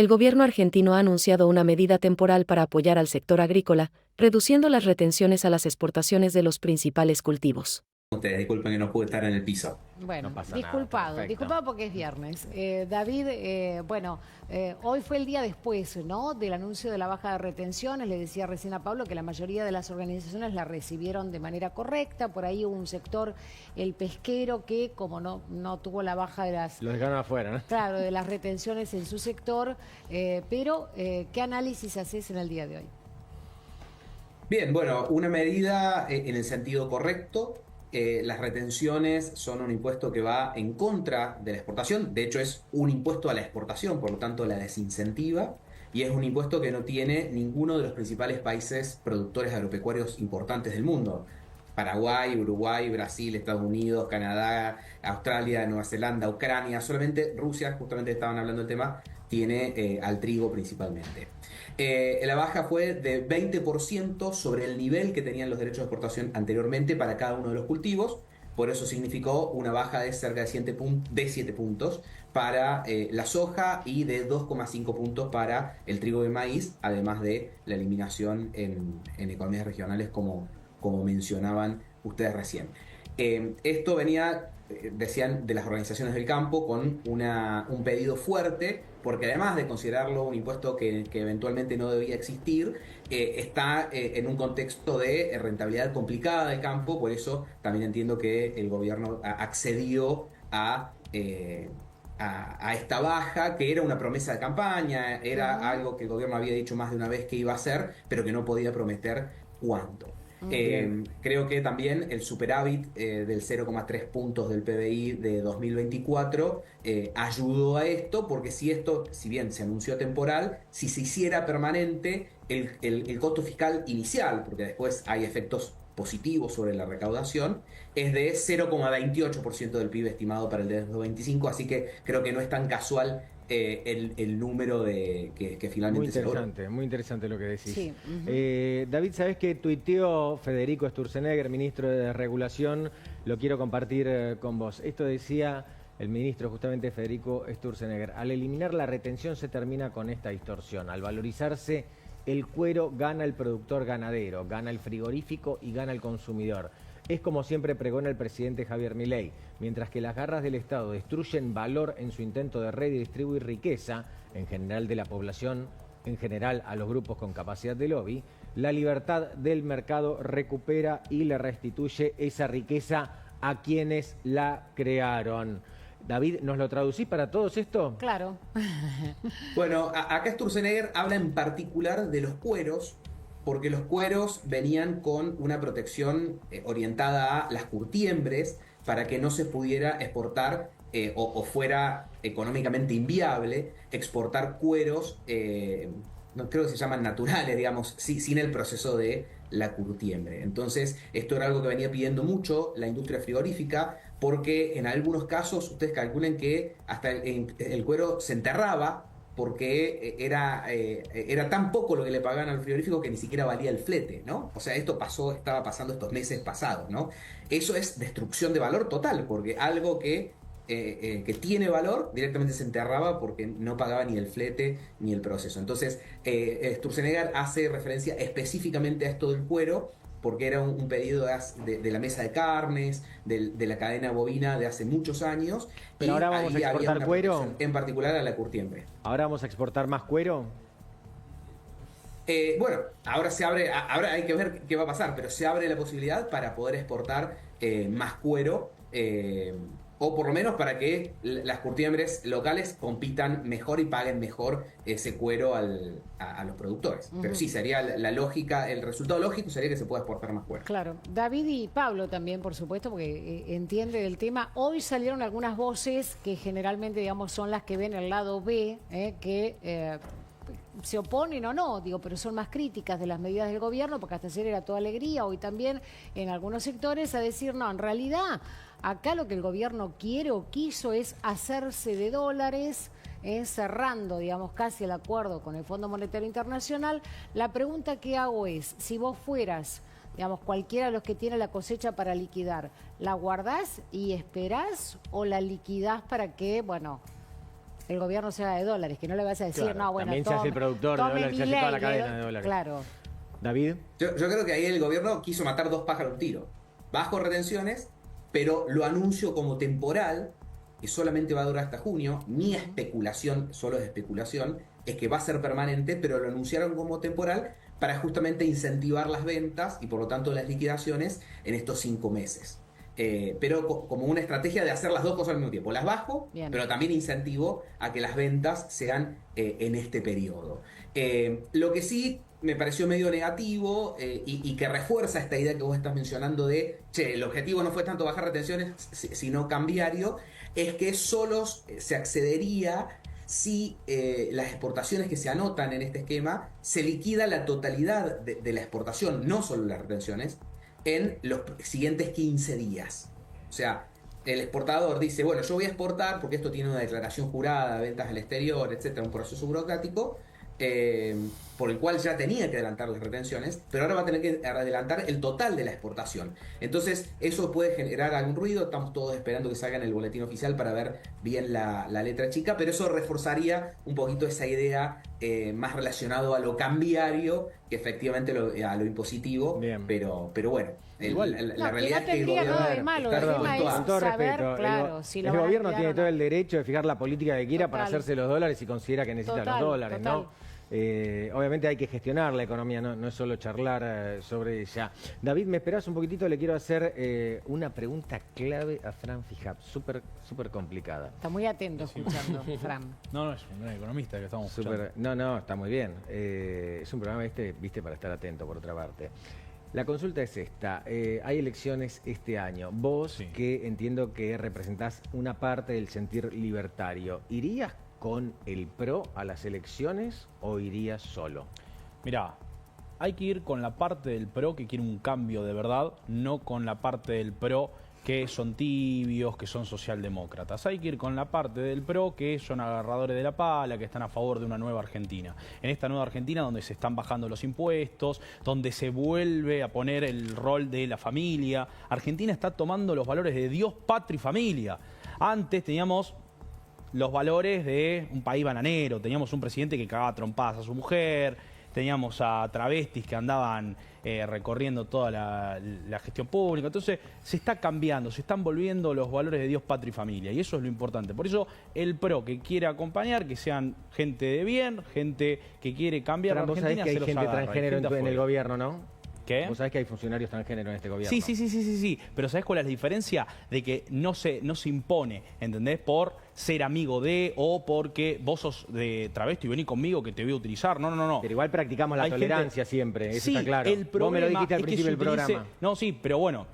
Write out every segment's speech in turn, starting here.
El gobierno argentino ha anunciado una medida temporal para apoyar al sector agrícola, reduciendo las retenciones a las exportaciones de los principales cultivos. Ustedes disculpen que no pude estar en el piso. Bueno, No pasa nada, disculpado, perfecto. disculpado porque es viernes. David, hoy fue el día después, ¿no?, del anuncio de la baja de retenciones. Le decía recién a Pablo que la mayoría de las organizaciones la recibieron de manera correcta. Por ahí hubo un sector, el pesquero, que como no tuvo la baja de las... Los dejaron afuera, ¿no? Claro, de las retenciones en su sector. ¿Qué análisis haces en el día de hoy? Bien, bueno, una medida en el sentido correcto. Las retenciones son un impuesto que va en contra de la exportación. De hecho, es un impuesto a la exportación, por lo tanto la desincentiva. Y es un impuesto que no tiene ninguno de los principales países productores agropecuarios importantes del mundo. Paraguay, Uruguay, Brasil, Estados Unidos, Canadá, Australia, Nueva Zelanda, Ucrania. Solamente Rusia, justamente estaban hablando del tema, tiene al trigo principalmente. La baja fue de 20% sobre el nivel que tenían los derechos de exportación anteriormente para cada uno de los cultivos. Por eso significó una baja de cerca de 7 puntos para la soja y de 2,5 puntos para el trigo de maíz, además de la eliminación en economías regionales como mencionaban ustedes recién. Esto venía, decían, de las organizaciones del campo con un pedido fuerte, porque además de considerarlo un impuesto que eventualmente no debía existir, está en un contexto de rentabilidad complicada del campo. Por eso también entiendo que el gobierno accedió a esta baja, que era una promesa de campaña, era algo que el gobierno había dicho más de una vez que iba a hacer, pero que no podía prometer cuánto. Creo que también el superávit del 0,3 puntos del PBI de 2024 ayudó a esto, porque si bien se anunció temporal, si se hiciera permanente el costo fiscal inicial, porque después hay efectos positivos sobre la recaudación, es de 0,28% del PIB estimado para el de 2025, así que creo que no es tan casual el número que finalmente se logró. Muy interesante lo que decís. Sí. David, ¿sabés qué tuiteó Federico Sturzenegger, ministro de Regulación? Lo quiero compartir con vos. Esto decía el ministro, justamente Federico Sturzenegger: al eliminar la retención se termina con esta distorsión. Al valorizarse el cuero, gana el productor ganadero, gana el frigorífico y gana el consumidor. Es como siempre pregona el presidente Javier Milei. Mientras que las garras del Estado destruyen valor en su intento de redistribuir riqueza, en general de la población, en general a los grupos con capacidad de lobby, la libertad del mercado recupera y le restituye esa riqueza a quienes la crearon. David, ¿nos lo traducís para todos esto? Claro. Bueno, acá Sturzenegger habla en particular de los cueros, porque los cueros venían con una protección orientada a las curtiembres para que no se pudiera exportar o fuera económicamente inviable exportar cueros, no creo que se llaman naturales, digamos, sin el proceso de la curtiembre. Entonces, esto era algo que venía pidiendo mucho la industria frigorífica, porque en algunos casos ustedes calculen que hasta el cuero se enterraba, porque era tan poco lo que le pagaban al frigorífico que ni siquiera valía el flete, ¿no? O sea, estaba pasando estos meses pasados, ¿no? Eso es destrucción de valor total, porque algo que tiene valor directamente se enterraba porque no pagaba ni el flete ni el proceso. Entonces, Sturzenegger hace referencia específicamente a esto del cuero, porque era un pedido de la mesa de carnes, de la cadena bovina de hace muchos años. Pero y ahora vamos a ahí había exportar una cuero. protección, en particular a la curtiembre. ¿Ahora vamos a exportar más cuero? Bueno, ahora ahora hay que ver qué va a pasar, pero se abre la posibilidad para poder exportar más cuero, o por lo menos para que las curtiembres locales compitan mejor y paguen mejor ese cuero a los productores. Pero sí, sería la lógica, el resultado lógico sería que se pueda exportar más cuero. Claro, David y Pablo también, por supuesto, porque entiende del tema. Hoy salieron algunas voces que generalmente, digamos, son las que ven el lado B, que se oponen o no, digo, pero son más críticas de las medidas del gobierno, porque hasta ayer era toda alegría, hoy también en algunos sectores, a decir, no, en realidad acá lo que el gobierno quiere o quiso es hacerse de dólares, cerrando, digamos, casi el acuerdo con el Fondo Monetario Internacional. La pregunta que hago es, si vos fueras, digamos, cualquiera de los que tiene la cosecha para liquidar, ¿la guardás y esperás o la liquidás para que, bueno, el gobierno se haga de dólares, que no le vas a decir, Claro, no, bueno, también se hace el productor de dólares, se hace toda la cadena de dólares. Claro. David. Yo creo que ahí el gobierno quiso matar dos pájaros de un tiro. Bajo retenciones, pero lo anuncio como temporal, que solamente va a durar hasta junio. Mi especulación, solo es especulación, es que va a ser permanente, pero lo anunciaron como temporal para justamente incentivar las ventas y por lo tanto las liquidaciones en estos 5 meses. Pero como una estrategia de hacer las dos cosas al mismo tiempo. Las bajo, Bien. pero también incentivo a que las ventas sean en este periodo. Lo que sí me pareció medio negativo y que refuerza esta idea que vos estás mencionando de, che, el objetivo no fue tanto bajar retenciones, sino cambiario, es que solo se accedería si las exportaciones que se anotan en este esquema se liquida la totalidad de la exportación, no solo las retenciones, en los siguientes 15 días. O sea, el exportador dice, bueno, yo voy a exportar porque esto tiene una declaración jurada, ventas al exterior, etcétera, un proceso burocrático, por el cual ya tenía que adelantar las retenciones, pero ahora va a tener que adelantar el total de la exportación. Entonces, eso puede generar algún ruido. Estamos todos esperando que salga en el boletín oficial para ver bien la letra chica, pero eso reforzaría un poquito esa idea más relacionado a lo cambiario que efectivamente a lo impositivo. Bien. Pero bueno, Igual. la realidad no es que el tendría gobierno nada de malo, el está tema dispuesto es Con todo saber, respeto, claro, si lo el van a gobierno liquidar tiene o todo no. el derecho de fijar la política que quiera para Total. hacerse los dólares si considera que necesita Total, los dólares, total. ¿no? Obviamente hay que gestionar la economía, no es solo charlar sobre ella. David, ¿me esperás un poquitito? Le quiero hacer una pregunta clave a Fran Fijab, súper complicada. Está muy atento escuchando, Fran. No, es un gran economista que estamos escuchando. No, está muy bien. Es un programa, viste, para estar atento, por otra parte. La consulta es esta. Hay elecciones este año. Vos, Sí. que entiendo que representás una parte del sentir libertario, ¿irías con el PRO a las elecciones o irías solo? Mirá, hay que ir con la parte del PRO que quiere un cambio de verdad, no con la parte del PRO que son tibios, que son socialdemócratas. Hay que ir con la parte del PRO que son agarradores de la pala, que están a favor de una nueva Argentina. En esta nueva Argentina donde se están bajando los impuestos, donde se vuelve a poner el rol de la familia. Argentina está tomando los valores de Dios, patria y familia. Antes teníamos los valores de un país bananero, teníamos un presidente que cagaba trompadas a su mujer, teníamos a travestis que andaban recorriendo toda la gestión pública. Entonces se está cambiando, se están volviendo los valores de Dios, patria y familia, y eso es lo importante. Por eso el PRO que quiere acompañar, que sean gente de bien, gente que quiere cambiar la Vos sabés Argentina, que hay se los gente agarra, hay transgénero gente en el afuera. gobierno, ¿no? ¿Qué? Vos sabés que hay funcionarios transgénero en este gobierno. Sí. Pero ¿sabés cuál es la diferencia? De que no se impone, ¿entendés? Por ser amigo de o porque vos sos de travesti y vení conmigo que te voy a utilizar. No. Pero igual practicamos la Hay gente- tolerancia siempre, eso Sí, está claro. el Vos me lo problema dijiste al es que principio se del utilice- programa. No, sí, pero bueno,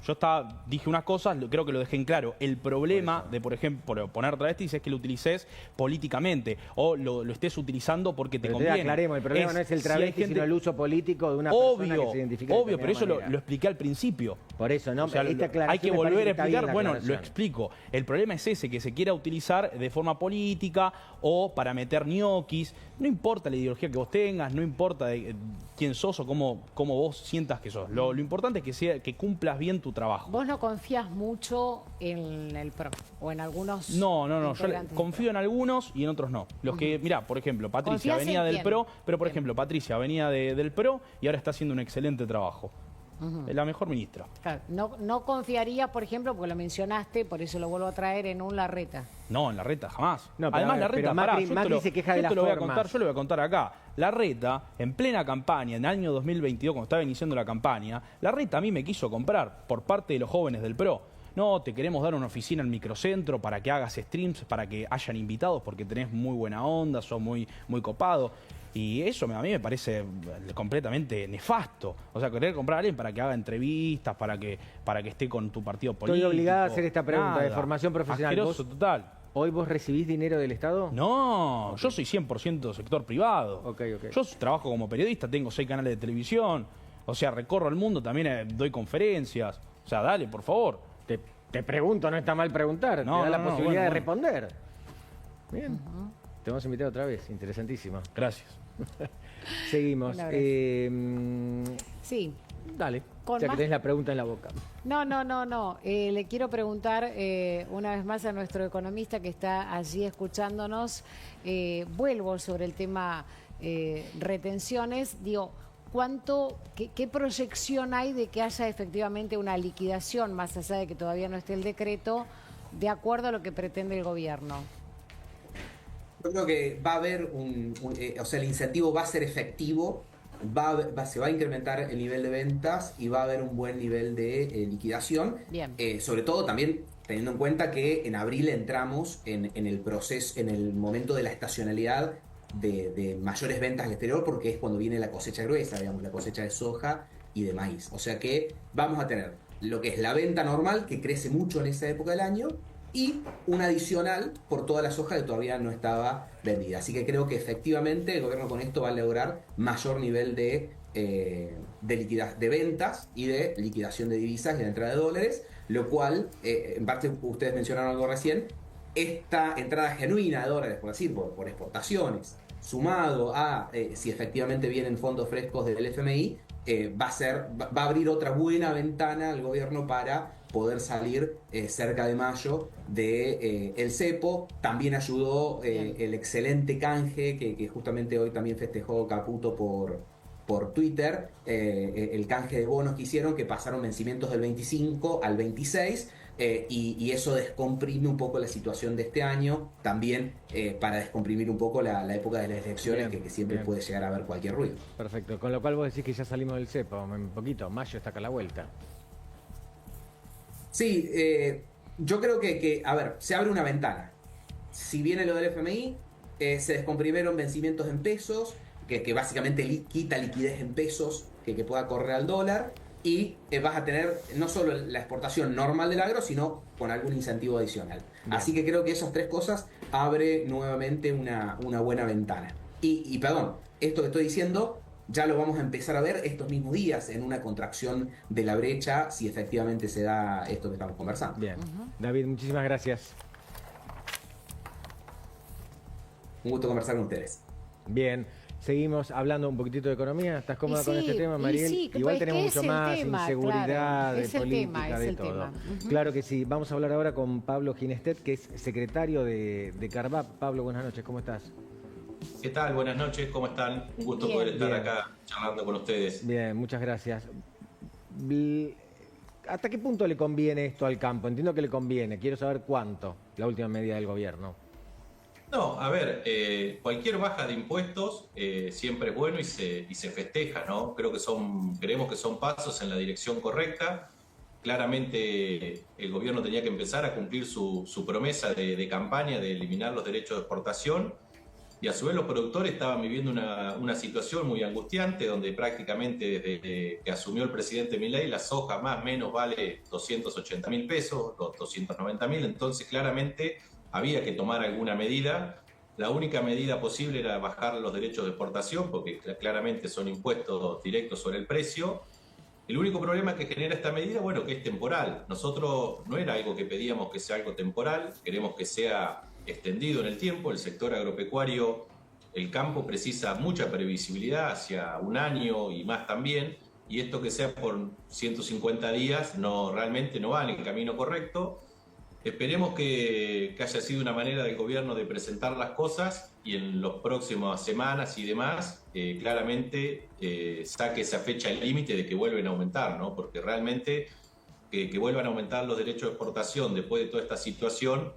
dije unas cosas, creo que lo dejé en claro. El problema de, por ejemplo, poner travestis es que lo utilices políticamente o lo estés utilizando porque te Pero conviene. aclaremos, el problema no es el si hay travesti, gente- sino el uso político de una persona Obvio, que se identifica de pero eso determinada lo expliqué al principio. Por eso, ¿no? O sea, Esta hay aclaración que me parece volver a está bien explicar, la bueno, lo aclaración. explico. El problema es ese, que se quiera utilizar de forma política o para meter ñoquis. No importa la ideología que vos tengas, no importa quién sos o cómo vos sientas que sos. Lo importante es que cumplas bien tu trabajo. Vos no confías mucho en el PRO o en algunos. No, yo integrantes del confío en algunos y en otros no. Los que, mirá, por ejemplo, Patricia ¿Confías venía en del quién? PRO, pero por Bien. ejemplo, Patricia venía del PRO y ahora está haciendo un excelente trabajo. Es la mejor ministra. Claro, no confiaría, por ejemplo, porque lo mencionaste, por eso lo vuelvo a traer en un Larreta. No, en Larreta jamás. No, pero Además, a ver, Larreta, pero pará, Macri- yo te Macri lo- se queja yo de las te lo voy a formas. contar, yo lo voy a contar acá. Larreta, en plena campaña, en el año 2022, cuando estaba iniciando la campaña, Larreta a mí me quiso comprar por parte de los jóvenes del PRO. No, te queremos dar una oficina en Microcentro para que hagas streams, para que hayan invitados, porque tenés muy buena onda, sos muy copado. Y eso a mí me parece completamente nefasto. O sea, querer comprar a alguien para que haga entrevistas, para que esté con tu partido político. Estoy obligada a hacer esta pregunta de Nada. formación profesional. Asqueroso ¿Vos- total. ¿Hoy vos recibís dinero del Estado? No, yo soy 100% sector privado. Ok. Yo trabajo como periodista, tengo 6 canales de televisión. O sea, recorro el mundo, también doy conferencias. O sea, dale, por favor. Te pregunto, no está mal preguntar. No, te da no, la no, posibilidad de bueno. responder. Bien. Te vamos a invitar otra vez, interesantísimo. Gracias. Seguimos. Un abrazo. Sí, Dale, Con ya que más- tenés la pregunta en la boca. No. Le quiero preguntar una vez más a nuestro economista que está allí escuchándonos. Vuelvo sobre el tema retenciones. Digo, qué proyección hay de que haya efectivamente una liquidación, más allá de que todavía no esté el decreto, de acuerdo a lo que pretende el gobierno? Yo creo que va a haber o sea, el incentivo va a ser efectivo, se va a incrementar el nivel de ventas y va a haber un buen nivel de liquidación. Bien. Sobre todo también teniendo en cuenta que en abril entramos en el proceso, en el momento de la estacionalidad de mayores ventas al exterior, porque es cuando viene la cosecha gruesa, digamos, la cosecha de soja y de maíz. O sea que vamos a tener lo que es la venta normal, que crece mucho en esa época del año, y un adicional por toda la soja que todavía no estaba vendida. Así que creo que efectivamente el gobierno con esto va a lograr mayor nivel de ventas y de liquidación de divisas y de entrada de dólares, lo cual, en parte ustedes mencionaron algo recién, esta entrada genuina de dólares, por decir, por exportaciones, sumado a si efectivamente vienen fondos frescos del FMI, va a abrir otra buena ventana al gobierno para poder salir cerca de mayo de el cepo. También ayudó el excelente canje que justamente hoy también festejó Caputo por Twitter, el canje de bonos que hicieron, que pasaron vencimientos del 25 al 26, y eso descomprime un poco la situación de este año, también para descomprimir un poco la época de las elecciones, Bien, que siempre bien. puede llegar a haber cualquier ruido. Perfecto, con lo cual vos decís que ya salimos del cepo, un poquito, mayo está acá a la vuelta. Sí, yo creo a ver, se abre una ventana. Si viene lo del FMI, se descomprimieron vencimientos en pesos, que básicamente quita liquidez en pesos que pueda correr al dólar, y vas a tener no solo la exportación normal del agro, sino con algún incentivo adicional. Bien. Así que creo que esas tres cosas abre nuevamente una buena ventana. Y perdón, esto que estoy diciendo ya lo vamos a empezar a ver estos mismos días en una contracción de la brecha, si efectivamente se da esto que estamos conversando. Bien. David, muchísimas gracias. Un gusto conversar con ustedes. Bien, seguimos hablando un poquitito de economía. ¿Estás cómoda con este tema, Mariel? sí, Igual pues, tenemos que es mucho el más, tema, inseguridad, claro. de Es el política, tema, es de el todo. tema. Ujú. Claro que sí. Vamos a hablar ahora con Pablo Ginestet, que es secretario de Carvap. Pablo, buenas noches, ¿cómo estás? ¿Qué tal? Buenas noches, ¿cómo están? Un gusto Bien. poder estar Bien. acá charlando con ustedes. Bien, muchas gracias. ¿Hasta qué punto le conviene esto al campo? Entiendo que le conviene. Quiero saber cuánto, la última medida del gobierno. No, a ver, cualquier baja de impuestos siempre es bueno y se festeja, ¿no? Creemos que son pasos en la dirección correcta. Claramente el gobierno tenía que empezar a cumplir su promesa de campaña de eliminar los derechos de exportación, y a su vez los productores estaban viviendo una situación muy angustiante, donde prácticamente desde que asumió el presidente Milei la soja más o menos vale 280.000 pesos, 290.000, entonces claramente había que tomar alguna medida. La única medida posible era bajar los derechos de exportación, porque claramente son impuestos directos sobre el precio. El único problema que genera esta medida, bueno, que es temporal. Nosotros no era algo que pedíamos que sea algo temporal, queremos que sea extendido en el tiempo. El sector agropecuario, el campo precisa mucha previsibilidad, hacia un año y más también, y esto que sea por 150 días realmente no va en el camino correcto. Esperemos que haya sido una manera del gobierno de presentar las cosas y en las próximas semanas y demás, claramente saque esa fecha límite de que vuelven a aumentar, ¿no? Porque realmente que vuelvan a aumentar los derechos de exportación después de toda esta situación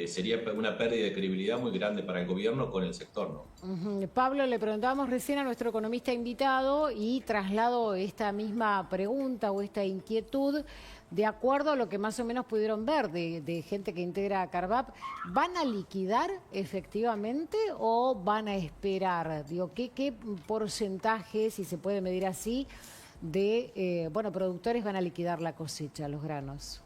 sería una pérdida de credibilidad muy grande para el gobierno con el sector, ¿no? Pablo, le preguntábamos recién a nuestro economista invitado y traslado esta misma pregunta o esta inquietud de acuerdo a lo que más o menos pudieron ver de gente que integra a Carvap. ¿Van a liquidar efectivamente o van a esperar? Digo, ¿qué porcentaje, si se puede medir así, de productores van a liquidar la cosecha, los granos?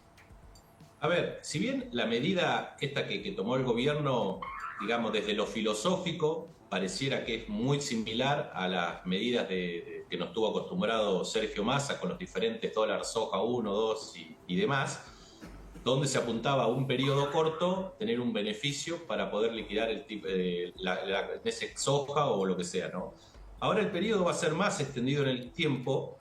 A ver, si bien la medida esta que tomó el gobierno, digamos, desde lo filosófico, pareciera que es muy similar a las medidas que nos tuvo acostumbrado Sergio Massa con los diferentes dólares soja 1, 2 y demás, donde se apuntaba a un periodo corto, tener un beneficio para poder liquidar el tipo ese soja o lo que sea, ¿no? Ahora el periodo va a ser más extendido en el tiempo.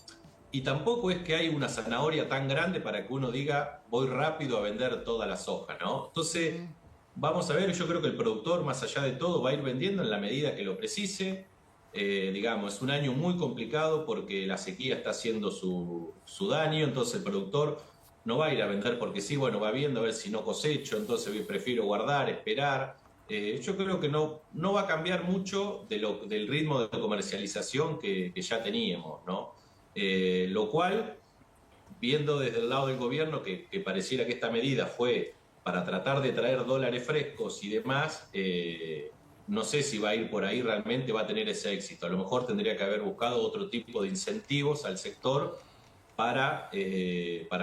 y tampoco es que hay una zanahoria tan grande para que uno diga voy rápido a vender toda la soja, ¿no? Entonces, vamos a ver, yo creo que el productor, más allá de todo, va a ir vendiendo en la medida que lo precise. Digamos, es un año muy complicado porque la sequía está haciendo su daño, entonces el productor no va a ir a vender porque sí, bueno, va viendo a ver si no cosecho, entonces prefiero guardar, esperar. Yo creo que no va a cambiar mucho del ritmo de comercialización que ya teníamos, ¿no? Lo cual, viendo desde el lado del gobierno que pareciera que esta medida fue para tratar de traer dólares frescos y demás, no sé si va a ir por ahí realmente, va a tener ese éxito. A lo mejor tendría que haber buscado otro tipo de incentivos al sector para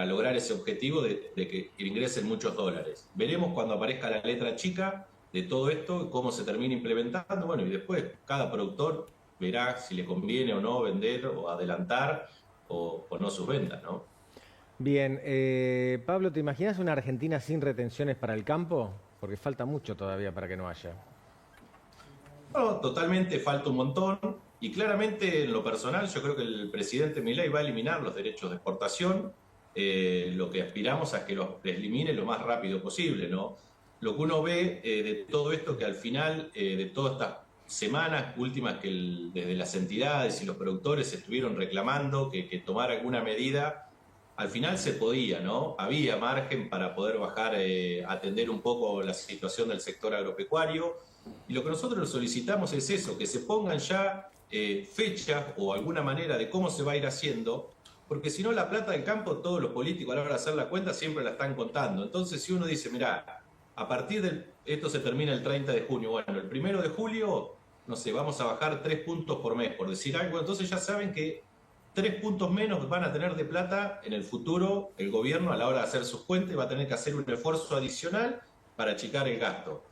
lograr ese objetivo de que ingresen muchos dólares. Veremos cuando aparezca la letra chica de todo esto, cómo se termina implementando, bueno, y después cada productor verá si le conviene o no vender o adelantar o no sus ventas, ¿no? Bien, Pablo, ¿te imaginas una Argentina sin retenciones para el campo? Porque falta mucho todavía para que no haya. No, totalmente, falta un montón. Y claramente, en lo personal, yo creo que el presidente Milei va a eliminar los derechos de exportación. Lo que aspiramos a que los elimine lo más rápido posible, ¿no? Lo que uno ve de todo esto, que al final de todas estas semanas últimas que desde las entidades y los productores estuvieron reclamando que tomara alguna medida, al final se podía, ¿no? Había margen para poder bajar, atender un poco la situación del sector agropecuario. Y lo que nosotros solicitamos es eso, que se pongan ya fechas o alguna manera de cómo se va a ir haciendo, porque si no la plata del campo, todos los políticos a la hora de hacer la cuenta siempre la están contando. Entonces si uno dice, mirá, a partir esto se termina el 30 de junio, bueno, el 1 de julio, no sé, vamos a bajar 3 puntos por mes, por decir algo, entonces ya saben que 3 puntos menos van a tener de plata en el futuro el gobierno a la hora de hacer sus cuentas, va a tener que hacer un esfuerzo adicional para achicar el gasto.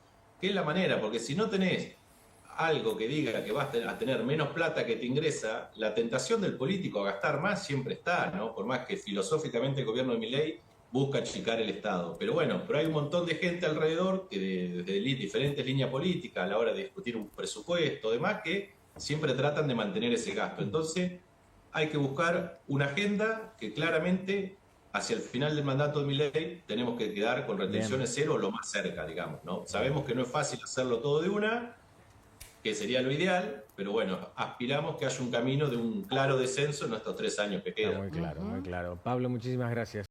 ¿Qué es la manera? Porque si no tenés algo que diga que vas a tener menos plata que te ingresa, la tentación del político a gastar más siempre está, ¿no? Por más que filosóficamente el gobierno de Milei busca achicar el Estado. Pero bueno, hay un montón de gente alrededor que desde diferentes líneas políticas a la hora de discutir un presupuesto, demás, que siempre tratan de mantener ese gasto. Entonces, hay que buscar una agenda que claramente hacia el final del mandato de Milei tenemos que quedar con retenciones cero o lo más cerca, digamos, ¿no? Sabemos que no es fácil hacerlo todo de una, que sería lo ideal, pero bueno, aspiramos que haya un camino de un claro descenso en estos 3 años que quedan. Está muy claro, muy claro. Pablo, muchísimas gracias.